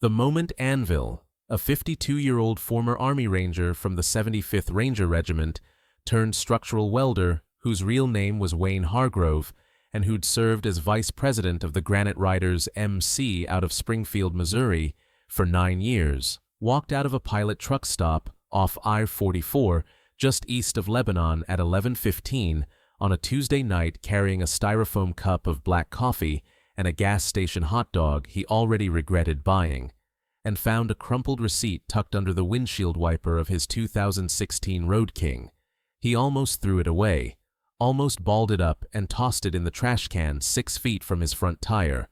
The moment Anvil, a 52-year-old former Army Ranger from the 75th Ranger Regiment, turned structural welder, whose real name was Wayne Hargrove, and who'd served as vice president of the Granite Riders MC out of Springfield, Missouri, for 9 years, walked out of a pilot truck stop off I-44 just east of Lebanon at 11:15 on a Tuesday night, carrying a styrofoam cup of black coffee and a gas station hot dog he already regretted buying, and found a crumpled receipt tucked under the windshield wiper of his 2016 Road King. He almost threw it away, almost balled it up and tossed it in the trash can 6 feet from his front tire.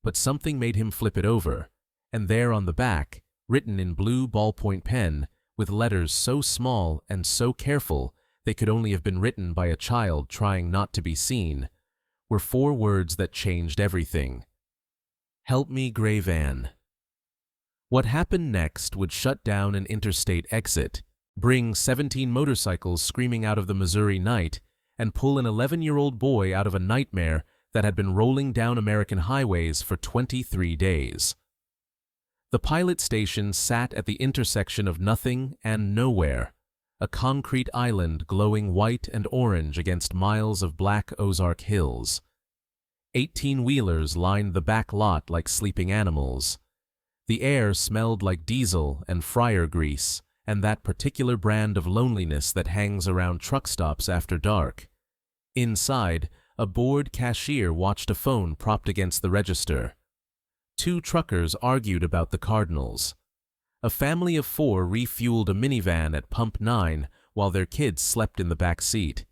But something made him flip it over, and there on the back, written in blue ballpoint pen, with letters so small and so careful they could only have been written by a child trying not to be seen, were 4 words that changed everything. Help me, gray van. What happened next would shut down an interstate exit, bring 17 motorcycles screaming out of the Missouri night, and pull an 11-year-old boy out of a nightmare that had been rolling down American highways for 23 days. The pilot station sat at the intersection of nothing and nowhere, a concrete island glowing white and orange against miles of black Ozark hills. 18-wheelers lined the back lot like sleeping animals. The air smelled like diesel and fryer grease, and that particular brand of loneliness that hangs around truck stops after dark. Inside, a bored cashier watched a phone propped against the register. 2 truckers argued about the Cardinals. A family of 4 refueled a minivan at Pump 9 while their kids slept in the back seat.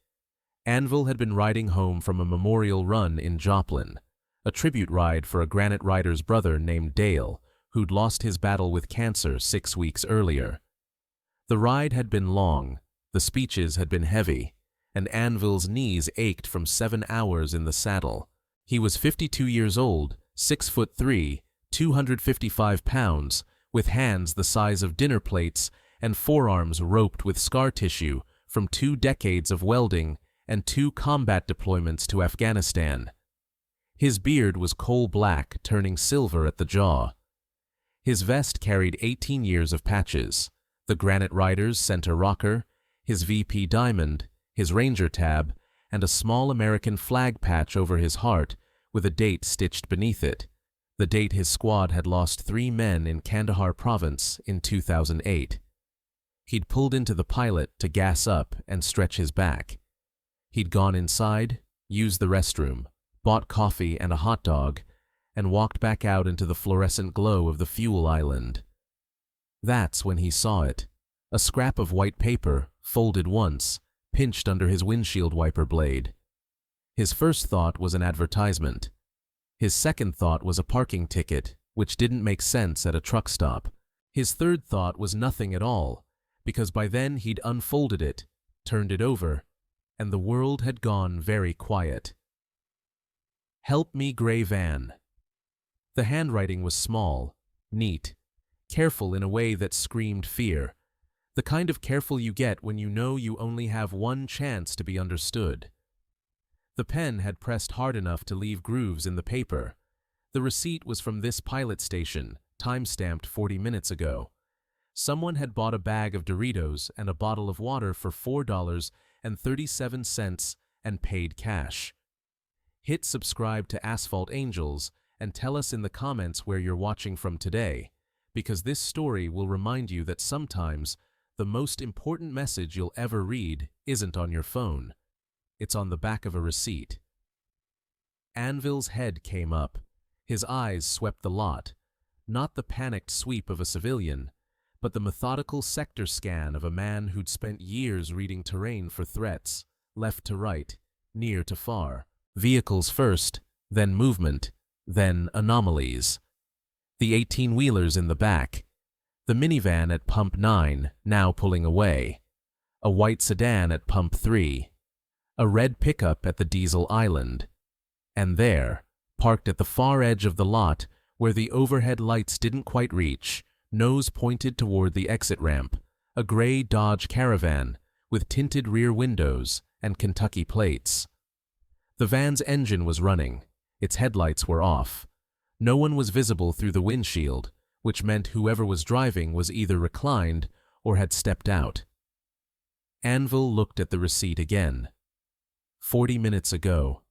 Anvil had been riding home from a memorial run in Joplin, a tribute ride for a Granite Rider's brother named Dale, who'd lost his battle with cancer 6 weeks earlier. The ride had been long, the speeches had been heavy, and Anvil's knees ached from 7 hours in the saddle. He was 52 years old, 6'3", 255 pounds, with hands the size of dinner plates and forearms roped with scar tissue from 2 decades of welding and 2 combat deployments to Afghanistan. His beard was coal black, turning silver at the jaw. His vest carried 18 years of patches, the Granite Riders center rocker, his VP diamond, his Ranger tab, and a small American flag patch over his heart with a date stitched beneath it, the date his squad had lost 3 men in Kandahar province in 2008. He'd pulled into the pilot to gas up and stretch his back. He'd gone inside, used the restroom, bought coffee and a hot dog, and walked back out into the fluorescent glow of the fuel island. That's when he saw it, a scrap of white paper, folded once, pinched under his windshield wiper blade. His first thought was an advertisement. His second thought was a parking ticket, which didn't make sense at a truck stop. His third thought was nothing at all, because by then he'd unfolded it, turned it over, and the world had gone very quiet. Help me, gray van. The handwriting was small, neat, careful in a way that screamed fear, the kind of careful you get when you know you only have one chance to be understood. The pen had pressed hard enough to leave grooves in the paper. The receipt was from this pilot station, time-stamped 40 minutes ago. Someone had bought a bag of Doritos and a bottle of water for $4.37 and paid cash. Hit subscribe to Asphalt Angels and tell us in the comments where you're watching from today, because this story will remind you that sometimes the most important message you'll ever read isn't on your phone. It's on the back of a receipt. Anvil's head came up. His eyes swept the lot, not the panicked sweep of a civilian, but the methodical sector scan of a man who'd spent years reading terrain for threats, left to right, near to far. Vehicles first, then movement, then anomalies. The 18-wheelers in the back, the minivan at Pump 9 now pulling away, a white sedan at Pump 3, a red pickup at the diesel island, and there, parked at the far edge of the lot where the overhead lights didn't quite reach, nose pointed toward the exit ramp, a gray Dodge Caravan with tinted rear windows and Kentucky plates. The van's engine was running. Its headlights were off. No one was visible through the windshield, which meant whoever was driving was either reclined or had stepped out. Anvil looked at the receipt again. 40 minutes ago.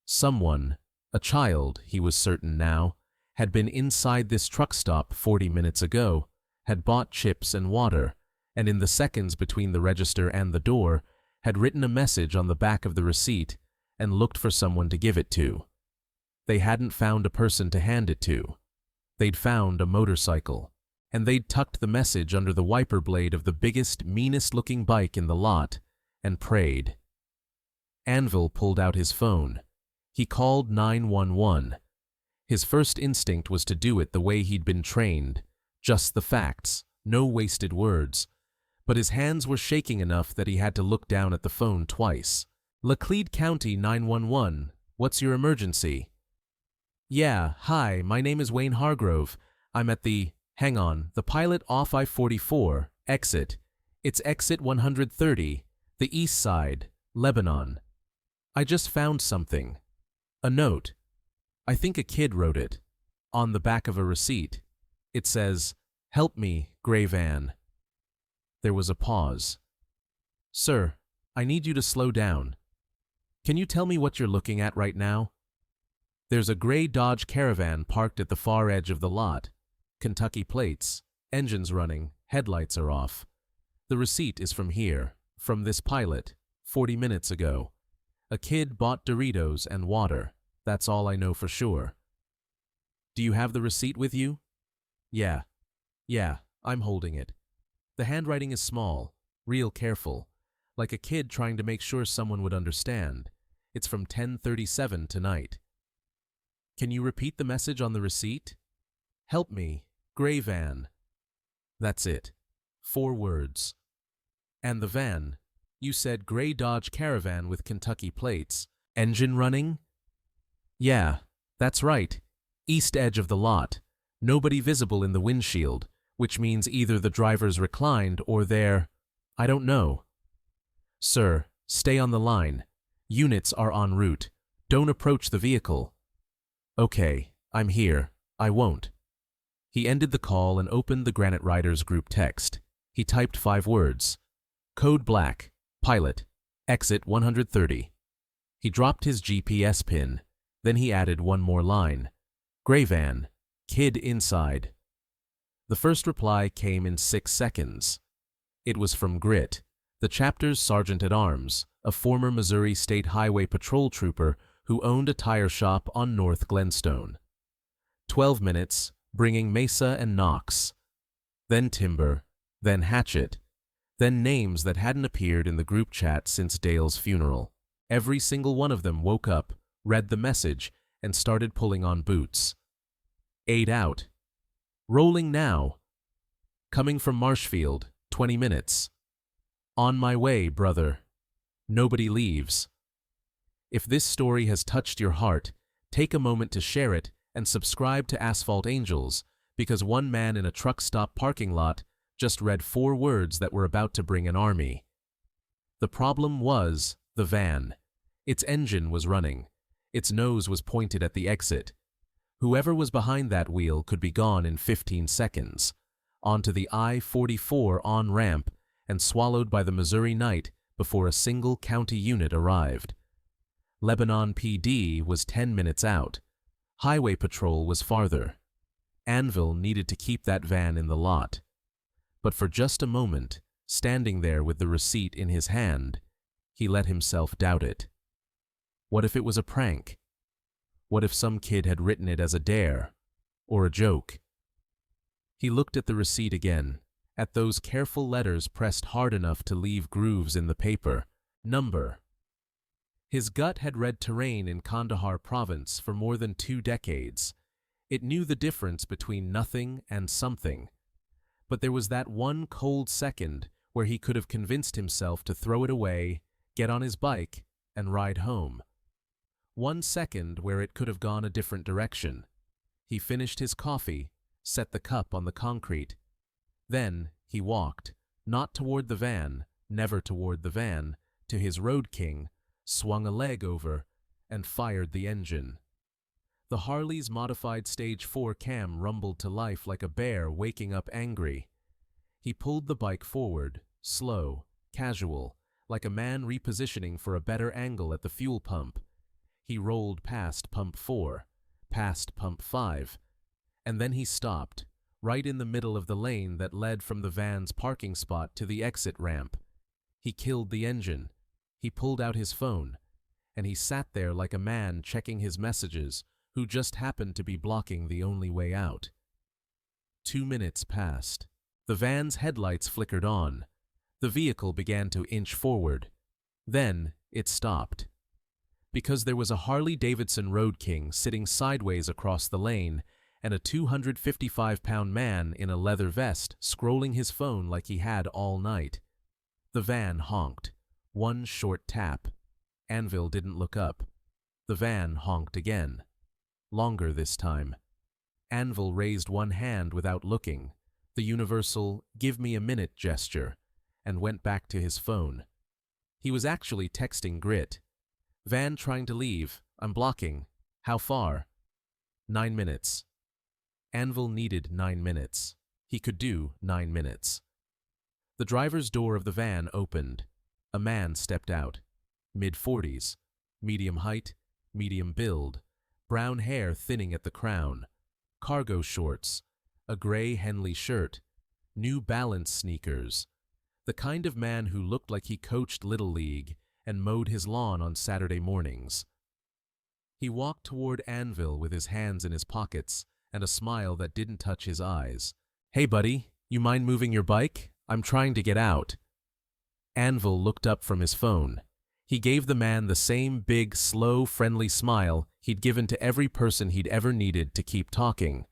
Someone, a child, he was certain now, had been inside this truck stop 40 minutes ago, had bought chips and water, and in the seconds between the register and the door, had written a message on the back of the receipt and looked for someone to give it to. They hadn't found a person to hand it to. They'd found a motorcycle, and they'd tucked the message under the wiper blade of the biggest, meanest-looking bike in the lot and prayed. Anvil pulled out his phone. He called 911. His first instinct was to do it the way he'd been trained, just the facts, no wasted words. But his hands were shaking enough that he had to look down at the phone twice. Laclede County 911, what's your emergency? Yeah, hi, my name is Wayne Hargrove. I'm at the pilot off I-44, exit. It's exit 130, the east side, Lebanon. I just found something. A note. I think a kid wrote it. On the back of a receipt. It says, "Help me, gray van." There was a pause. Sir, I need you to slow down. Can you tell me what you're looking at right now? There's a gray Dodge Caravan parked at the far edge of the lot. Kentucky plates, engines running, headlights are off. The receipt is from here, from this pilot, 40 minutes ago. A kid bought Doritos and water. That's all I know for sure. Do you have the receipt with you? Yeah, I'm holding it. The handwriting is small, real careful, like a kid trying to make sure someone would understand. It's from 10:37 tonight. Can you repeat the message on the receipt? Help me, gray van. That's it. 4 words. And the van, you said gray Dodge Caravan with Kentucky plates. Engine running? Yeah, that's right. East edge of the lot. Nobody visible in the windshield, which means either the driver's reclined or they're… I don't know. Sir, stay on the line. Units are en route. Don't approach the vehicle. Okay, I'm here. I won't. He ended the call and opened the Granite Riders group text. He typed 5 words. Code black. Pilot. Exit 130. He dropped his GPS pin. Then he added one more line. Gray van. Kid inside. The first reply came in 6 seconds. It was from Grit, the chapter's sergeant-at-arms, a former Missouri State Highway Patrol trooper who owned a tire shop on North Glenstone. 12 minutes, bringing Mesa and Knox. Then Timber, then Hatchet, then names that hadn't appeared in the group chat since Dale's funeral. Every single one of them woke up, read the message, and started pulling on boots. 8 out. Rolling now. Coming from Marshfield, 20 minutes. On my way, brother. Nobody leaves. If this story has touched your heart, take a moment to share it and subscribe to Asphalt Angels, because one man in a truck stop parking lot just read 4 words that were about to bring an army. The problem was the van. Its engine was running. Its nose was pointed at the exit. Whoever was behind that wheel could be gone in 15 seconds, onto the I-44 on-ramp and swallowed by the Missouri night before a single county unit arrived. Lebanon PD was 10 minutes out. Highway Patrol was farther. Anvil needed to keep that van in the lot. But for just a moment, standing there with the receipt in his hand, he let himself doubt it. What if it was a prank? What if some kid had written it as a dare, or a joke? He looked at the receipt again, at those careful letters pressed hard enough to leave grooves in the paper. Number. His gut had read terrain in Kandahar province for more than 2 decades. It knew the difference between nothing and something. But there was that one cold second where he could have convinced himself to throw it away, get on his bike, and ride home. 1 second where it could have gone a different direction. He finished his coffee, set the cup on the concrete. Then he walked, not toward the van, never toward the van, to his Road King, swung a leg over, and fired the engine. The Harley's modified Stage 4 cam rumbled to life like a bear waking up angry. He pulled the bike forward, slow, casual, like a man repositioning for a better angle at the fuel pump. He rolled past pump 4, past pump 5, and then he stopped, right in the middle of the lane that led from the van's parking spot to the exit ramp. He killed the engine. He pulled out his phone, and he sat there like a man checking his messages who just happened to be blocking the only way out. 2 minutes passed. The van's headlights flickered on. The vehicle began to inch forward. Then it stopped. Because there was a Harley-Davidson Road King sitting sideways across the lane and a 255-pound man in a leather vest scrolling his phone like he had all night. The van honked. One short tap. Anvil didn't look up. The van honked again. Longer this time. Anvil raised one hand without looking, the universal "give me a minute" gesture, and went back to his phone. He was actually texting Grit. "Van trying to leave. I'm blocking. How far?" 9 minutes. Anvil needed 9 minutes. He could do 9 minutes. The driver's door of the van opened. A man stepped out. Mid-40s. Medium height, medium build. Brown hair thinning at the crown. Cargo shorts. A gray Henley shirt. New Balance sneakers. The kind of man who looked like he coached Little League and mowed his lawn on Saturday mornings. He walked toward Anvil with his hands in his pockets and a smile that didn't touch his eyes. "Hey buddy, you mind moving your bike? I'm trying to get out." Anvil looked up from his phone. He gave the man the same big, slow, friendly smile he'd given to every person he'd ever needed to keep talking.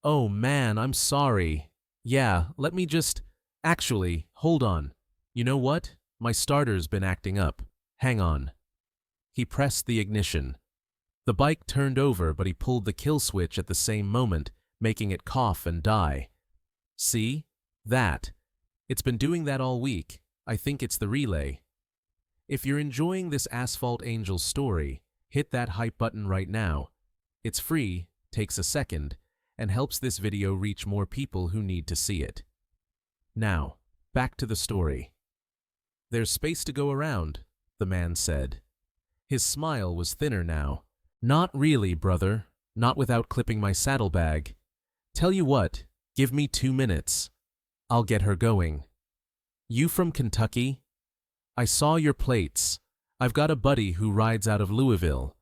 "Oh man, I'm sorry. Yeah, let me just... Actually, hold on. You know what? My starter's been acting up. Hang on." He pressed the ignition. The bike turned over, but he pulled the kill switch at the same moment, making it cough and die. "See? That. It's been doing that all week. I think it's the relay." If you're enjoying this Asphalt Angels story, hit that hype button right now. It's free, takes a second, and helps this video reach more people who need to see it. Now, back to the story. "There's space to go around," the man said. His smile was thinner now. "Not really, brother. Not without clipping my saddlebag. Tell you what, give me 2 minutes. I'll get her going." "You from Kentucky?" "I saw your plates. I've got a buddy who rides out of Louisville.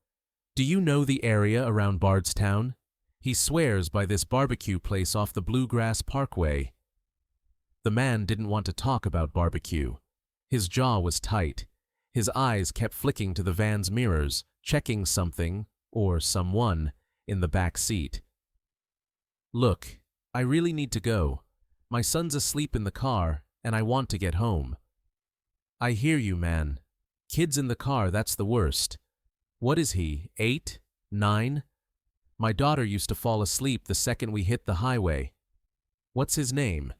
Do you know the area around Bardstown? He swears by this barbecue place off the Bluegrass Parkway." The man didn't want to talk about barbecue. His jaw was tight. His eyes kept flicking to the van's mirrors, checking something, or someone, in the back seat. "Look, I really need to go. My son's asleep in the car, and I want to get home." "I hear you, man. Kids in the car, that's the worst. What is he, 8? 9? My daughter used to fall asleep the second we hit the highway. What's his name?"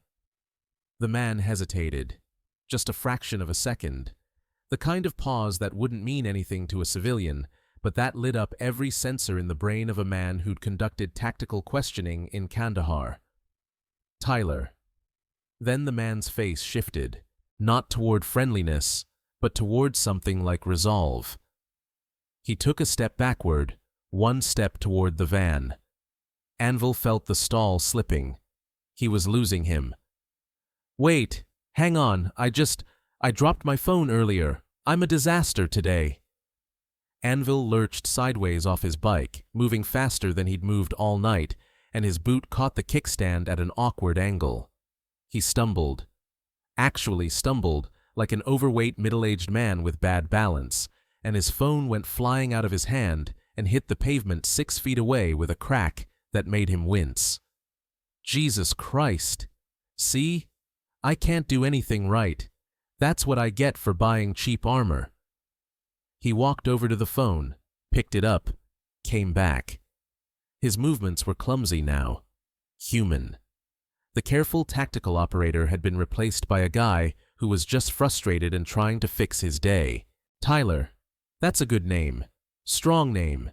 The man hesitated. Just a fraction of a second. The kind of pause that wouldn't mean anything to a civilian, but that lit up every sensor in the brain of a man who'd conducted tactical questioning in Kandahar. "Tyler." Then the man's face shifted, not toward friendliness, but toward something like resolve. He took a step backward, one step toward the van. Anvil felt the stall slipping. He was losing him. "Wait, hang on, I dropped my phone earlier. I'm a disaster today." Anvil lurched sideways off his bike, moving faster than he'd moved all night, and his boot caught the kickstand at an awkward angle. He stumbled. Actually stumbled, like an overweight middle-aged man with bad balance, and his phone went flying out of his hand and hit the pavement 6 feet away with a crack that made him wince. Jesus Christ! See? I can't do anything right. That's what I get for buying cheap armor. He walked over to the phone, picked it up, came back. His movements were clumsy now. Human. The careful tactical operator had been replaced by a guy who was just frustrated and trying to fix his day. "Tyler. That's a good name. Strong name.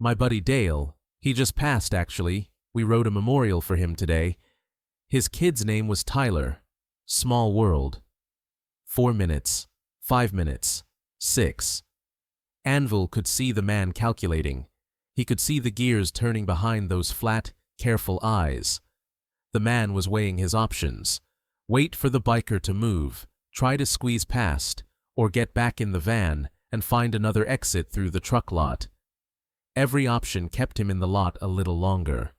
My buddy Dale, he just passed actually. We wrote a memorial for him today. His kid's name was Tyler. Small world. 4 minutes. 5 minutes. 6. Anvil could see the man calculating. He could see the gears turning behind those flat, careful eyes. The man was weighing his options. Wait for the biker to move, try to squeeze past, or get back in the van and find another exit through the truck lot. Every option kept him in the lot a little longer.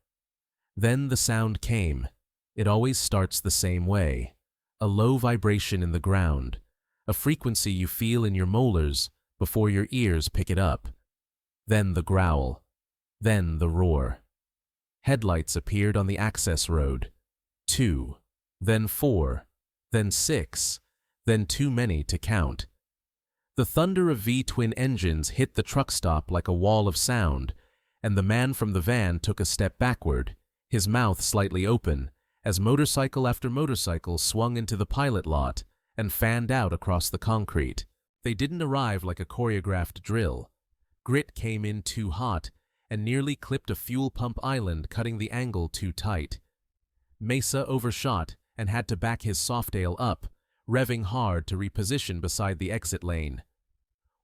Then the sound came. It always starts the same way. A low vibration in the ground, a frequency you feel in your molars before your ears pick it up. Then the growl. Then the roar. Headlights appeared on the access road. 2. Then 4. Then 6. Then too many to count. The thunder of V-twin engines hit the truck stop like a wall of sound, and the man from the van took a step backward, his mouth slightly open, as motorcycle after motorcycle swung into the pilot lot and fanned out across the concrete. They didn't arrive like a choreographed drill. Grit came in too hot and nearly clipped a fuel pump island, cutting the angle too tight. Mesa overshot and had to back his Softail up, revving hard to reposition beside the exit lane.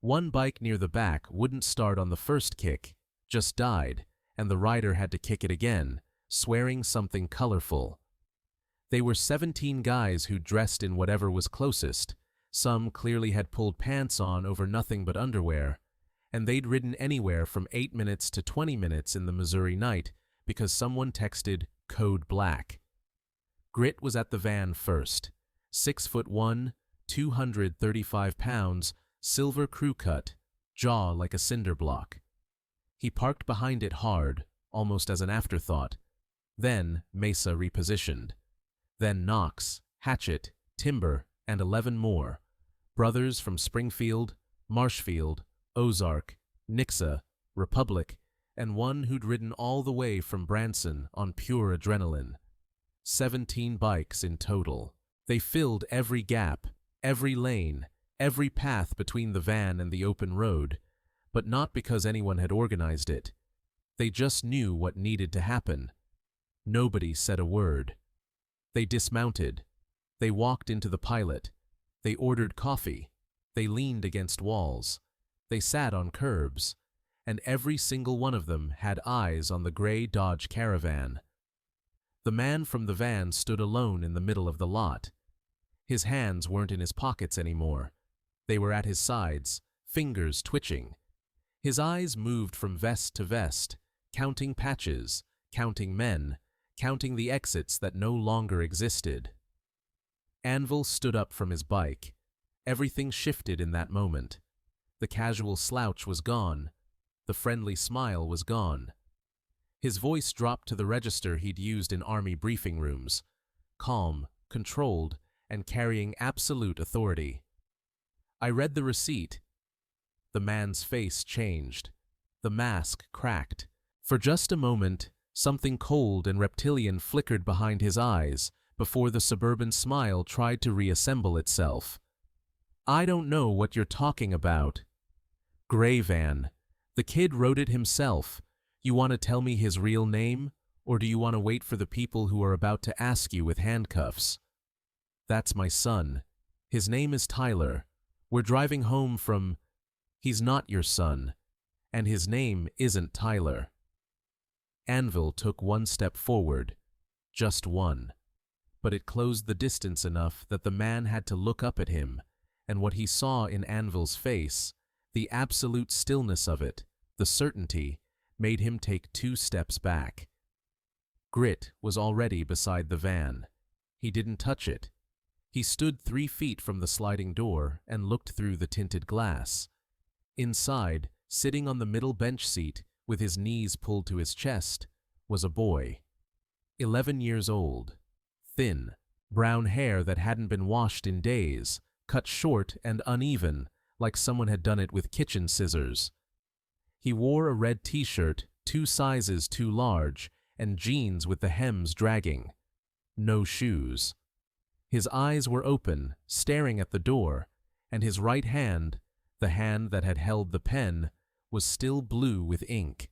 One bike near the back wouldn't start on the first kick, just died, and the rider had to kick it again, swearing something colorful. They were 17 guys who dressed in whatever was closest. Some clearly had pulled pants on over nothing but underwear, and they'd ridden anywhere from 8 minutes to 20 minutes in the Missouri night because someone texted code black. Grit was at the van first. 6'1", 235 pounds, silver crew cut, jaw like a cinder block. He parked behind it hard, almost as an afterthought. Then Mesa repositioned. Then Knox, Hatchet, Timber, and 11 more. Brothers from Springfield, Marshfield, Ozark, Nixa, Republic, and one who'd ridden all the way from Branson on pure adrenaline. 17 bikes in total. They filled every gap, every lane, every path between the van and the open road, but not because anyone had organized it. They just knew what needed to happen. Nobody said a word. They dismounted. They walked into the pilot. They ordered coffee. They leaned against walls. They sat on curbs. And every single one of them had eyes on the gray Dodge Caravan. The man from the van stood alone in the middle of the lot. His hands weren't in his pockets anymore. They were at his sides, fingers twitching. His eyes moved from vest to vest, counting patches, counting men, counting the exits that no longer existed. Anvil stood up from his bike. Everything shifted in that moment. The casual slouch was gone. The friendly smile was gone. His voice dropped to the register he'd used in Army briefing rooms, calm, controlled, and carrying absolute authority. I read the receipt. The man's face changed. The mask cracked. For just a moment, something cold and reptilian flickered behind his eyes before the suburban smile tried to reassemble itself. I don't know what you're talking about. Gray van. The kid wrote it himself. You want to tell me his real name, or do you want to wait for the people who are about to ask you with handcuffs? That's my son. His name is Tyler. We're driving home from... He's not your son, and his name isn't Tyler. Anvil took one step forward, just one. But it closed the distance enough that the man had to look up at him, and what he saw in Anvil's face, the absolute stillness of it, the certainty, made him take 2 steps back. Grit was already beside the van. He didn't touch it. He stood 3 feet from the sliding door and looked through the tinted glass. Inside, sitting on the middle bench seat, with his knees pulled to his chest, was a boy. 11 years old. Thin, brown hair that hadn't been washed in days, cut short and uneven, like someone had done it with kitchen scissors. He wore a red t-shirt, 2 sizes too large, and jeans with the hems dragging. No shoes. His eyes were open, staring at the door, and his right hand, the hand that had held the pen, was still blue with ink.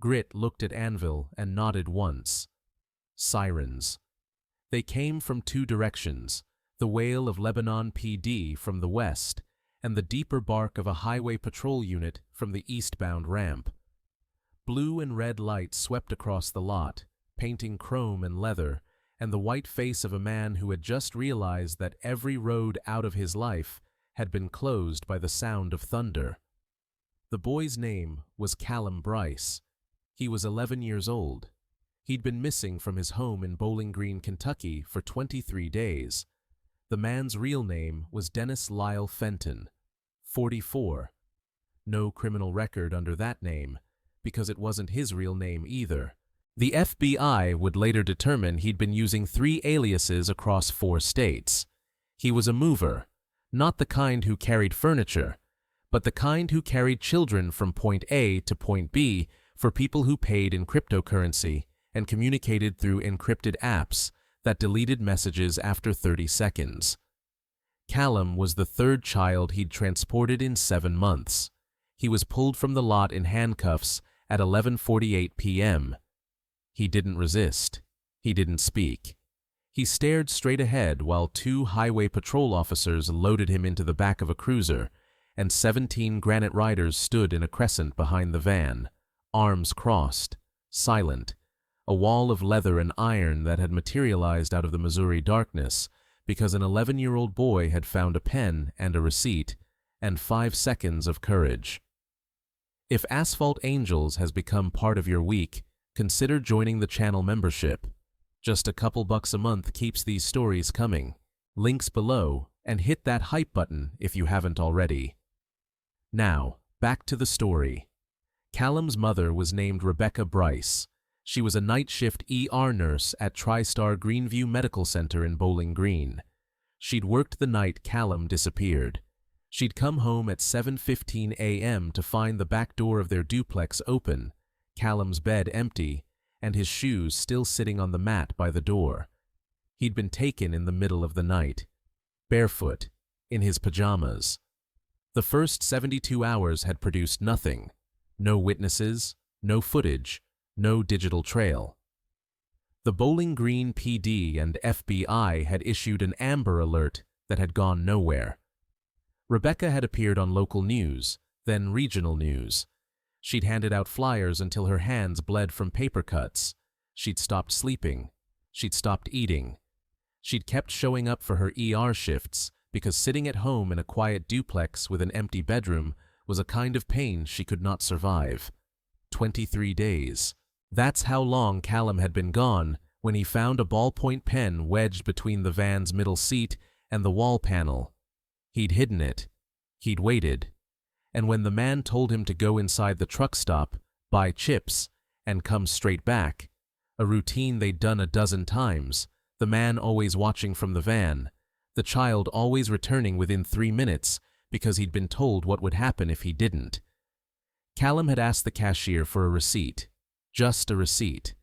Grit looked at Anvil and nodded once. Sirens. They came from two directions, the wail of Lebanon PD from the west, and the deeper bark of a highway patrol unit from the eastbound ramp. Blue and red lights swept across the lot, painting chrome and leather, and the white face of a man who had just realized that every road out of his life had been closed by the sound of thunder. The boy's name was Callum Bryce. He was 11 years old. He'd been missing from his home in Bowling Green, Kentucky for 23 days. The man's real name was Dennis Lyle Fenton, 44. No criminal record under that name, because it wasn't his real name either. The FBI would later determine he'd been using 3 aliases across 4 states. He was a mover, not the kind who carried furniture, but the kind who carried children from point A to point B for people who paid in cryptocurrency and communicated through encrypted apps that deleted messages after 30 seconds. Callum was the 3rd child he'd transported in 7 months. He was pulled from the lot in handcuffs at 11:48 p.m. He didn't resist. He didn't speak. He stared straight ahead while 2 highway patrol officers loaded him into the back of a cruiser, and 17 granite riders stood in a crescent behind the van, arms crossed, silent, a wall of leather and iron that had materialized out of the Missouri darkness because an 11-year-old boy had found a pen and a receipt and 5 seconds of courage. If Asphalt Angels has become part of your week, consider joining the channel membership. Just a couple bucks a month keeps these stories coming. Links below, and hit that hype button if you haven't already. Now, back to the story. Callum's mother was named Rebecca Bryce. She was a night shift ER nurse at TriStar Greenview Medical Center in Bowling Green. She'd worked the night Callum disappeared. She'd come home at 7:15 a.m. to find the back door of their duplex open, Callum's bed empty, and his shoes still sitting on the mat by the door. He'd been taken in the middle of the night, barefoot, in his pajamas. The first 72 hours had produced nothing. No witnesses, no footage, no digital trail. The Bowling Green PD and FBI had issued an Amber Alert that had gone nowhere. Rebecca had appeared on local news, then regional news. She'd handed out flyers until her hands bled from paper cuts. She'd stopped sleeping. She'd stopped eating. She'd kept showing up for her ER shifts because sitting at home in a quiet duplex with an empty bedroom was a kind of pain she could not survive. 23 days. That's how long Callum had been gone when he found a ballpoint pen wedged between the van's middle seat and the wall panel. He'd hidden it. He'd waited. And when the man told him to go inside the truck stop, buy chips, and come straight back, a routine they'd done a dozen times, the man always watching from the van, the child always returning within 3 minutes because he'd been told what would happen if he didn't. Callum had asked the cashier for a receipt. Just a receipt.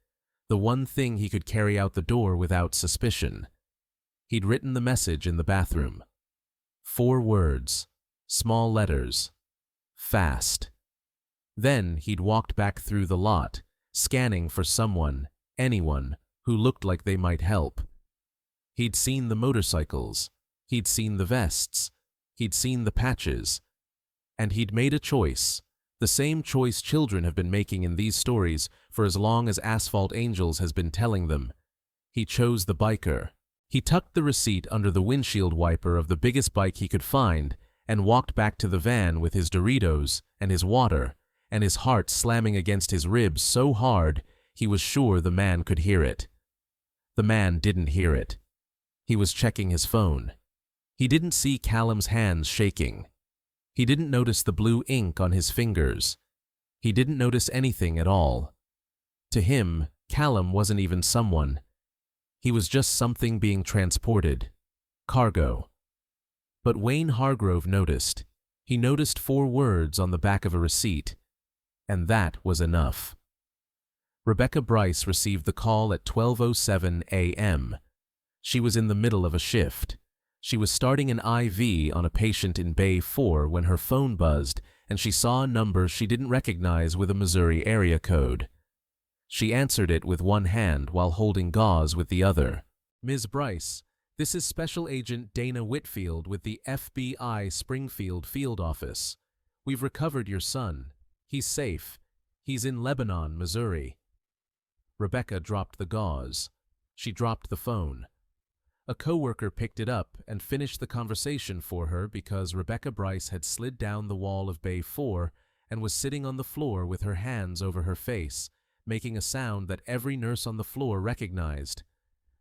The one thing he could carry out the door without suspicion. He'd written the message in the bathroom. 4 words. Small letters. Fast. Then he'd walked back through the lot, scanning for someone, anyone, who looked like they might help. He'd seen the motorcycles. He'd seen the vests. He'd seen the patches. And he'd made a choice. The same choice children have been making in these stories for as long as Asphalt Angels has been telling them. He chose the biker. He tucked the receipt under the windshield wiper of the biggest bike he could find and walked back to the van with his Doritos and his water and his heart slamming against his ribs so hard he was sure the man could hear it. The man didn't hear it. He was checking his phone. He didn't see Callum's hands shaking. He didn't notice the blue ink on his fingers. He didn't notice anything at all. To him, Callum wasn't even someone. He was just something being transported. Cargo. But Wayne Hargrove noticed. He noticed 4 words on the back of a receipt. And that was enough. Rebecca Bryce received the call at 12:07 a.m. She was in the middle of a shift. She was starting an IV on a patient in Bay 4 when her phone buzzed and she saw a number she didn't recognize with a Missouri area code. She answered it with one hand while holding gauze with the other. "Ms. Bryce, this is Special Agent Dana Whitfield with the FBI Springfield Field Office. We've recovered your son. He's safe. He's in Lebanon, Missouri." Rebecca dropped the gauze. She dropped the phone. A coworker picked it up and finished the conversation for her because Rebecca Bryce had slid down the wall of Bay 4 and was sitting on the floor with her hands over her face, making a sound that every nurse on the floor recognized.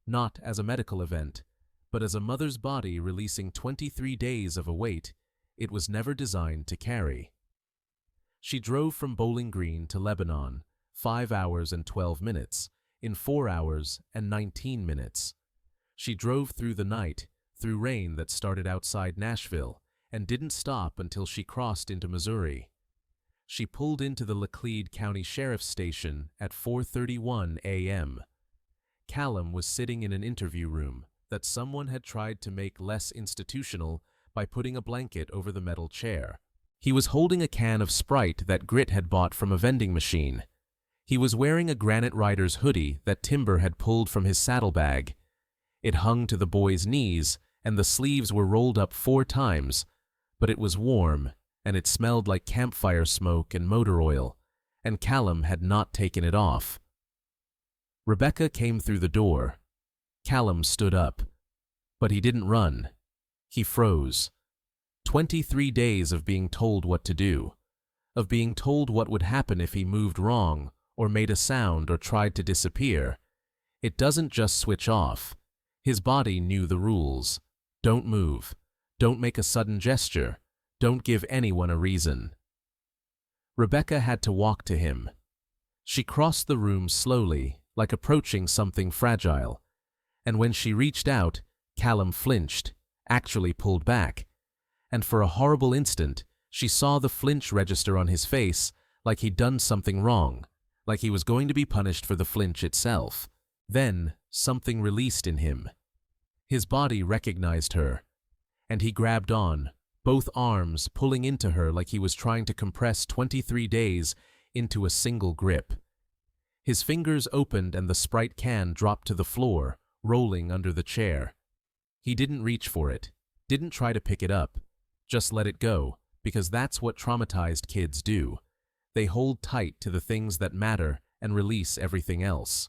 Not as a medical event, but as a mother's body releasing 23 days of a weight it was never designed to carry. She drove from Bowling Green to Lebanon, 5 hours and 12 minutes, in 4 hours and 19 minutes. She drove through the night, through rain that started outside Nashville, and didn't stop until she crossed into Missouri. She pulled into the Laclede County Sheriff's Station at 4:31 a.m. Callum was sitting in an interview room that someone had tried to make less institutional by putting a blanket over the metal chair. He was holding a can of Sprite that Grit had bought from a vending machine. He was wearing a Granite Rider's hoodie that Timber had pulled from his saddlebag. It hung to the boy's knees, and the sleeves were rolled up 4 times, but it was warm, and it smelled like campfire smoke and motor oil, and Callum had not taken it off. Rebecca came through the door. Callum stood up, but he didn't run. He froze. 23 days of being told what to do, of being told what would happen if he moved wrong, or made a sound, or tried to disappear. It doesn't just switch off. His body knew the rules. Don't move. Don't make a sudden gesture. Don't give anyone a reason. Rebecca had to walk to him. She crossed the room slowly, like approaching something fragile, and when she reached out, Callum flinched, actually pulled back, and for a horrible instant, she saw the flinch register on his face like he'd done something wrong, like he was going to be punished for the flinch itself. Then, something released in him. His body recognized her, and he grabbed on, both arms pulling into her like he was trying to compress 23 days into a single grip. His fingers opened and the Sprite can dropped to the floor, rolling under the chair. He didn't reach for it, didn't try to pick it up, just let it go, because that's what traumatized kids do. They hold tight to the things that matter and release everything else.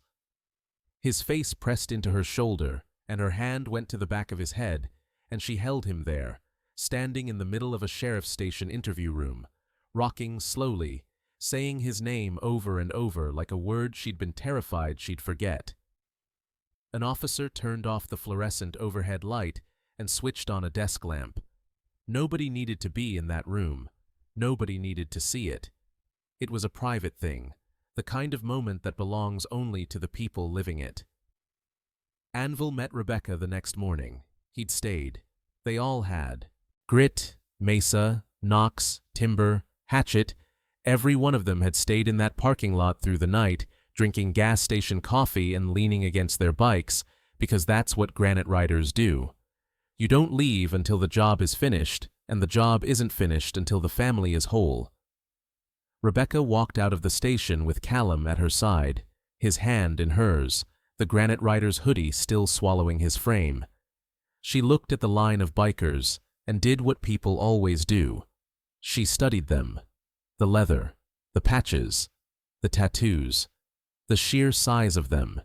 His face pressed into her shoulder, and her hand went to the back of his head, and she held him there, standing in the middle of a sheriff's station interview room, rocking slowly, saying his name over and over like a word she'd been terrified she'd forget. An officer turned off the fluorescent overhead light and switched on a desk lamp. Nobody needed to be in that room. Nobody needed to see it. It was a private thing, the kind of moment that belongs only to the people living it. Anvil met Rebecca the next morning. He'd stayed. They all had. Grit, Mesa, Knox, Timber, Hatchet, every one of them had stayed in that parking lot through the night, drinking gas station coffee and leaning against their bikes, because that's what Granite Riders do. You don't leave until the job is finished, and the job isn't finished until the family is whole. Rebecca walked out of the station with Callum at her side, his hand in hers, the Granite Rider's hoodie still swallowing his frame. She looked at the line of bikers and did what people always do. She studied them. The leather, the patches, the tattoos, the sheer size of them.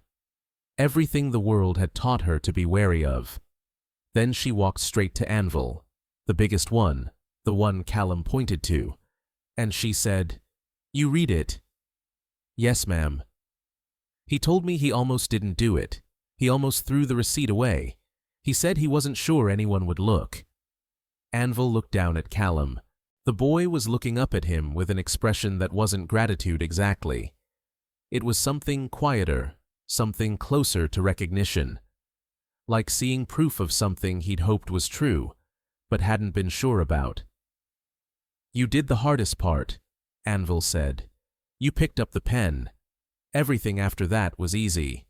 Everything the world had taught her to be wary of. Then she walked straight to Anvil, the biggest one, the one Callum pointed to, and she said, "You read it?" "Yes, ma'am." "He told me he almost didn't do it. He almost threw the receipt away. He said he wasn't sure anyone would look." Anvil looked down at Callum. The boy was looking up at him with an expression that wasn't gratitude exactly. It was something quieter, something closer to recognition. Like seeing proof of something he'd hoped was true, but hadn't been sure about. "You did the hardest part," Anvil said. "You picked up the pen. Everything after that was easy."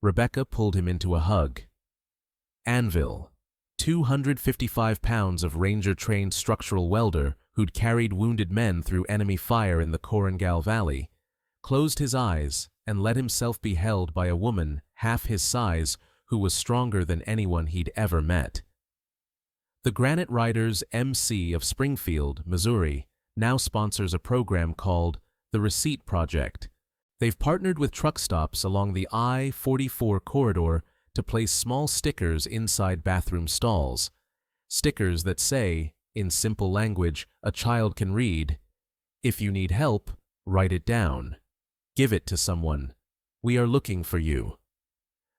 Rebecca pulled him into a hug. Anvil, 255 pounds of Ranger-trained structural welder who'd carried wounded men through enemy fire in the Korangal Valley, closed his eyes and let himself be held by a woman half his size who was stronger than anyone he'd ever met. The Granite Riders MC of Springfield, Missouri, now sponsors a program called the Receipt Project. They've partnered with truck stops along the I-44 corridor to place small stickers inside bathroom stalls. Stickers that say, in simple language a child can read, "If you need help, write it down. Give it to someone. We are looking for you."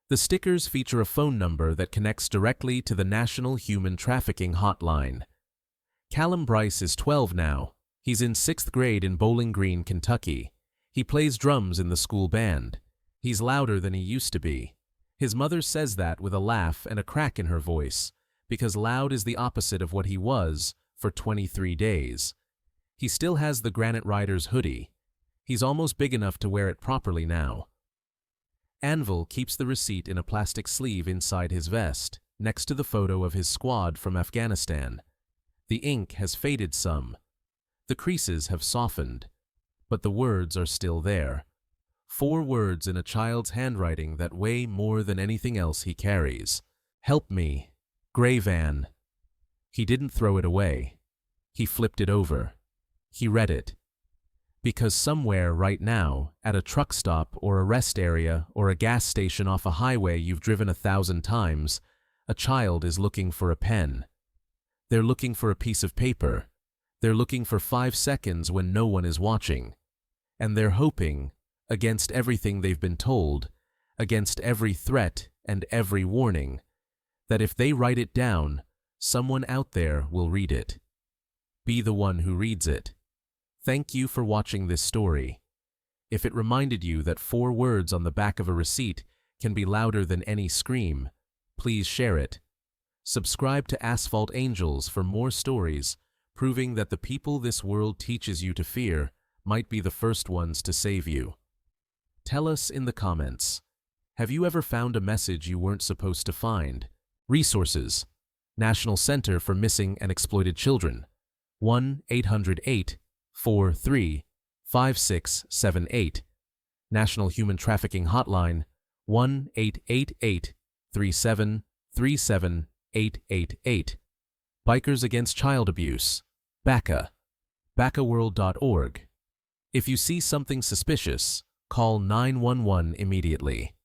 The stickers feature a phone number that connects directly to the National Human Trafficking Hotline. Callum Bryce is 12 now. He's in 6th grade in Bowling Green, Kentucky. He plays drums in the school band. He's louder than he used to be. His mother says that with a laugh and a crack in her voice, because loud is the opposite of what he was for 23 days. He still has the Granite Riders hoodie. He's almost big enough to wear it properly now. Anvil keeps the receipt in a plastic sleeve inside his vest, next to the photo of his squad from Afghanistan. The ink has faded some. The creases have softened, but the words are still there. 4 words in a child's handwriting that weigh more than anything else he carries. "Help me, Gray Van." He didn't throw it away. He flipped it over. He read it. Because somewhere right now, at a truck stop or a rest area or a gas station off a highway you've driven 1,000 times, a child is looking for a pen. They're looking for a piece of paper. They're looking for 5 seconds when no one is watching. And they're hoping, against everything they've been told, against every threat and every warning, that if they write it down, someone out there will read it. Be the one who reads it. Thank you for watching this story. If it reminded you that 4 words on the back of a receipt can be louder than any scream, please share it. Subscribe to Asphalt Angels for more stories proving that the people this world teaches you to fear might be the first ones to save you. Tell us in the comments. Have you ever found a message you weren't supposed to find? Resources: National Center for Missing and Exploited Children, 1-800-843-5678. National Human Trafficking Hotline, 1-888-37-37888. Bikers Against Child Abuse, BACA, bacaworld.org. If you see something suspicious, call 911 immediately.